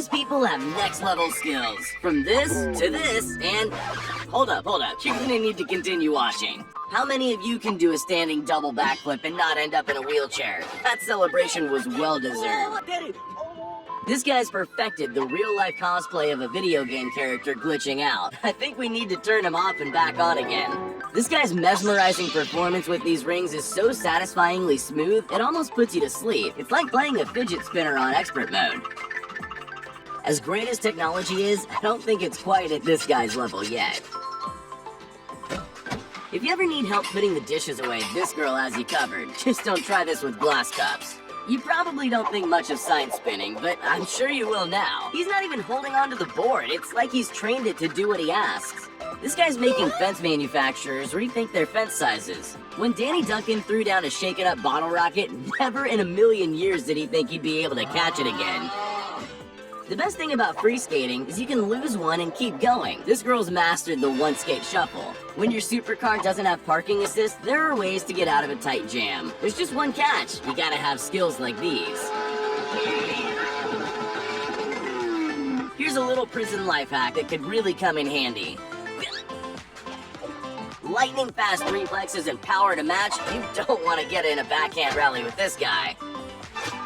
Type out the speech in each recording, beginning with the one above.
These people have next level skills. From this to this and... Hold up. You're gonna need to continue watching. How many of you can do a standing double backflip and not end up in a wheelchair? That celebration was well deserved. This guy's perfected the real-life cosplay of a video game character glitching out. I think we need to turn him off and back on again. This guy's mesmerizing performance with these rings is so satisfyingly smooth, it almost puts you to sleep. It's like playing a fidget spinner on expert mode. As great as technology is, I don't think it's quite at this guy's level yet. If you ever need help putting the dishes away, this girl has you covered. Just don't try this with glass cups. You probably don't think much of side spinning, but I'm sure you will now. He's not even holding onto the board. It's like he's trained it to do what he asks. This guy's making fence manufacturers rethink their fence sizes. When Danny Duncan threw down a shaken-up bottle rocket, never in a million years did he think he'd be able to catch it again. The best thing about free skating is you can lose one and keep going. This girl's mastered the one-skate shuffle. When your supercar doesn't have parking assist, there are ways to get out of a tight jam. There's just one catch. You gotta have skills like these. Here's a little prison life hack that could really come in handy. Lightning fast reflexes and power to match. You don't want to get in a backhand rally with this guy.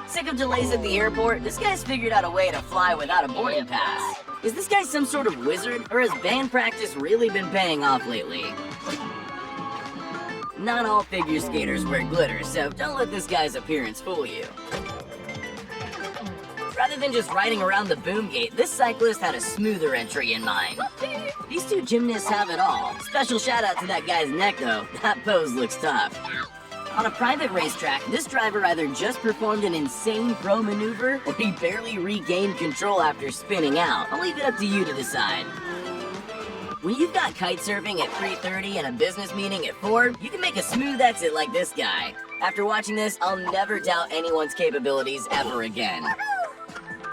Sick of delays at the airport? This guy's figured out a way to fly without a boarding pass. Is this guy some sort of wizard, or has band practice really been paying off lately? Not all figure skaters wear glitter, so don't let this guy's appearance fool you. Rather than just riding around the boom gate, this cyclist had a smoother entry in mind. These two gymnasts have it all. Special shout out to that guy's neck though, that pose looks tough. On a private racetrack, this driver either just performed an insane pro maneuver or he barely regained control after spinning out. I'll leave it up to you to decide. When you've got kite surfing at 3:30 and a business meeting at 4, you can make a smooth exit like this guy. After watching this, I'll never doubt anyone's capabilities ever again.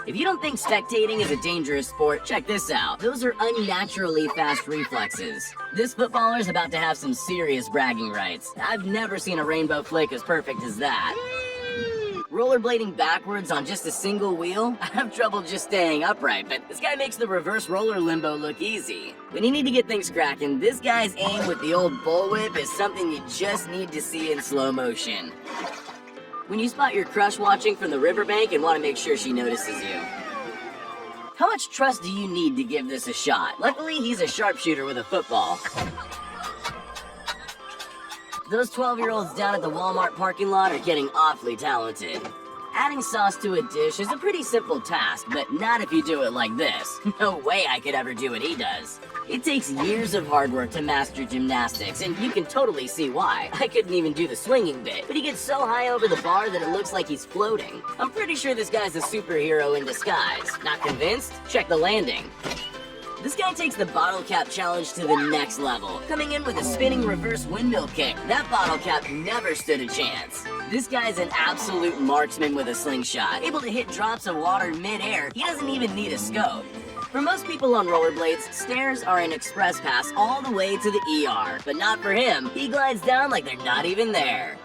If you don't think spectating is a dangerous sport, check this out. Those are unnaturally fast reflexes. This footballer's about to have some serious bragging rights. I've never seen a rainbow flick as perfect as that. Rollerblading backwards on just a single wheel? I have trouble just staying upright, but this guy makes the reverse roller limbo look easy. When you need to get things cracking, this guy's aim with the old bullwhip is something you just need to see in slow motion. When you spot your crush watching from the riverbank and want to make sure she notices you. How much trust do you need to give this a shot? Luckily, he's a sharpshooter with a football. Those 12-year-olds down at the Walmart parking lot are getting awfully talented. Adding sauce to a dish is a pretty simple task, but not if you do it like this. No way I could ever do what he does. It takes years of hard work to master gymnastics, and you can totally see why. I couldn't even do the swinging bit, but he gets so high over the bar that it looks like he's floating. I'm pretty sure this guy's a superhero in disguise. Not convinced? Check the landing. This guy takes the bottle cap challenge to the next level, coming in with a spinning reverse windmill kick. That bottle cap never stood a chance. This guy's an absolute marksman with a slingshot, able to hit drops of water mid-air. He doesn't even need a scope. For most people on rollerblades, stairs are an express pass all the way to the ER, but not for him. He glides down like they're not even there.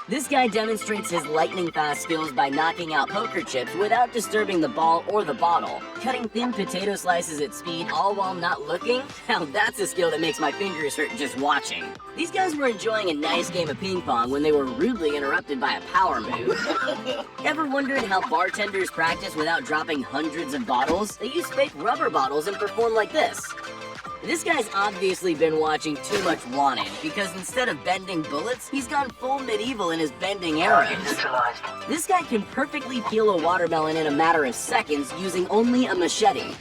This guy demonstrates his lightning-fast skills by knocking out poker chips without disturbing the ball or the bottle. Cutting thin potato slices at speed, all while not looking? Now that's a skill that makes my fingers hurt just watching. These guys were enjoying a nice game of ping pong when they were rudely interrupted by a power move. Ever wondered how bartenders practice without dropping hundreds of bottles? They use fake rubber bottles and perform like this. This guy's obviously been watching too much Wanted, because instead of bending bullets, he's gone full medieval in his bending arrows. This guy can perfectly peel a watermelon in a matter of seconds using only a machete.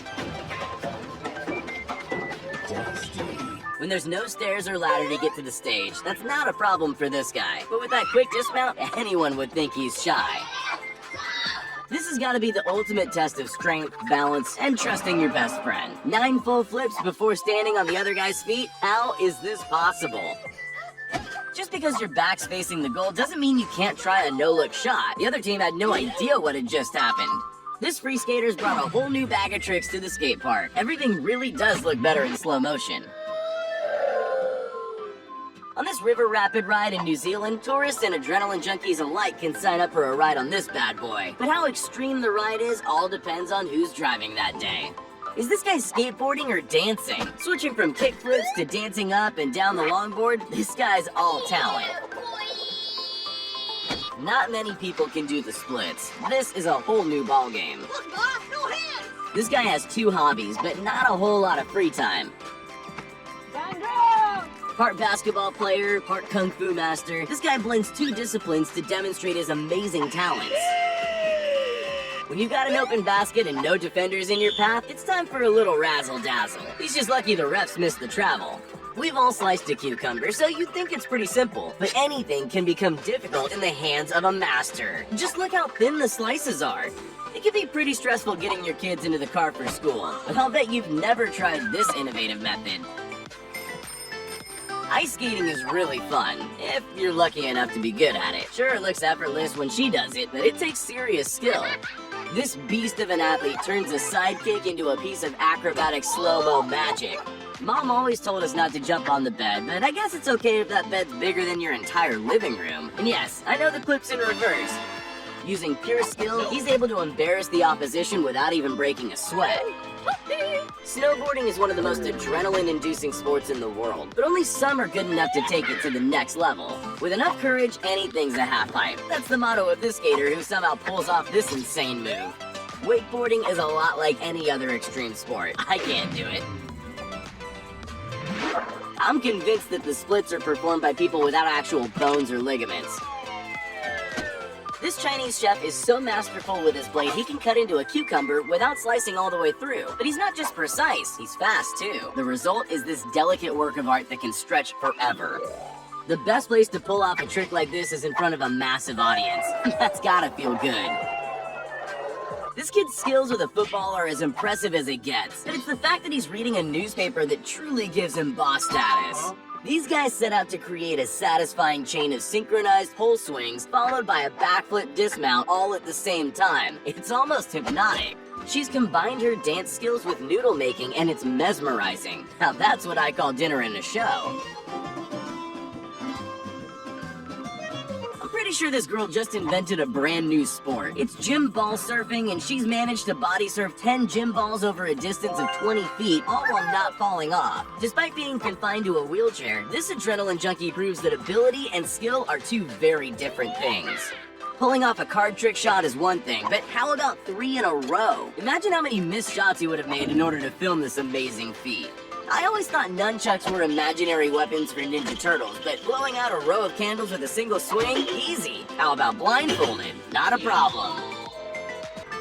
When there's no stairs or ladder to get to the stage, that's not a problem for this guy. But with that quick dismount, anyone would think he's shy. This has got to be the ultimate test of strength, balance, and trusting your best friend. 9 full flips before standing on the other guy's feet? How is this possible? Just because your back's facing the goal doesn't mean you can't try a no-look shot. The other team had no idea what had just happened. This free skater's brought a whole new bag of tricks to the skate park. Everything really does look better in slow motion. On this river rapid ride in New Zealand, tourists and adrenaline junkies alike can sign up for a ride on this bad boy. But how extreme the ride is all depends on who's driving that day. Is this guy skateboarding or dancing? Switching from kickflips to dancing up and down the longboard, this guy's all talent. Not many people can do the splits. This is a whole new ballgame. Look, boss, no hands! This guy has 2 hobbies, but not a whole lot of free time. Part basketball player, part kung fu master, this guy blends 2 disciplines to demonstrate his amazing talents. When you've got an open basket and no defenders in your path, it's time for a little razzle-dazzle. He's just lucky the refs missed the travel. We've all sliced a cucumber, so you'd think it's pretty simple, but anything can become difficult in the hands of a master. Just look how thin the slices are. It can be pretty stressful getting your kids into the car for school, but I'll bet you've never tried this innovative method. Ice skating is really fun, if you're lucky enough to be good at it. Sure, it looks effortless when she does it, but it takes serious skill. This beast of an athlete turns a sidekick into a piece of acrobatic slow-mo magic. Mom always told us not to jump on the bed, but I guess it's okay if that bed's bigger than your entire living room. And yes, I know the clip's in reverse. Using pure skill, he's able to embarrass the opposition without even breaking a sweat. Snowboarding is one of the most adrenaline-inducing sports in the world, but only some are good enough to take it to the next level. With enough courage, anything's a half-pipe. That's the motto of this skater who somehow pulls off this insane move. Wakeboarding is a lot like any other extreme sport. I can't do it. I'm convinced that the splits are performed by people without actual bones or ligaments. This Chinese chef is so masterful with his blade, he can cut into a cucumber without slicing all the way through. But he's not just precise, he's fast too. The result is this delicate work of art that can stretch forever. The best place to pull off a trick like this is in front of a massive audience. That's gotta feel good. This kid's skills with a football are as impressive as it gets, but it's the fact that he's reading a newspaper that truly gives him boss status. These guys set out to create a satisfying chain of synchronized pole swings followed by a backflip dismount all at the same time. It's almost hypnotic. She's combined her dance skills with noodle making and it's mesmerizing. Now that's what I call dinner in a show. Pretty sure this girl just invented a brand new sport. It's gym ball surfing, and she's managed to body surf 10 gym balls over a distance of 20 feet, all while not falling off. Despite being confined to a wheelchair, this adrenaline junkie proves that ability and skill are 2 very different things. Pulling off a card trick shot is one thing, but how about 3 in a row? Imagine how many missed shots he would have made in order to film this amazing feat. I always thought nunchucks were imaginary weapons for Ninja Turtles, but blowing out a row of candles with a single swing? Easy. How about blindfolded? Not a problem.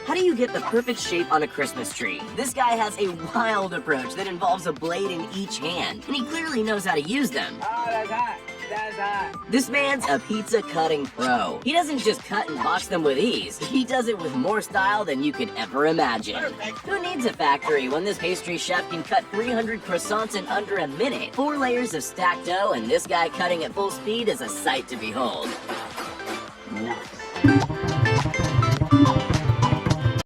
How do you get the perfect shape on a Christmas tree? This guy has a wild approach that involves a blade in each hand, and he clearly knows how to use them. Oh, that's hot. That's hot. This man's a pizza cutting pro. He doesn't just cut and box them with ease. He does it with more style than you could ever imagine. Perfect. Who needs a factory when this pastry chef can cut 300 croissants in under a minute? 4 layers of stacked dough, and this guy cutting at full speed is a sight to behold. Nice.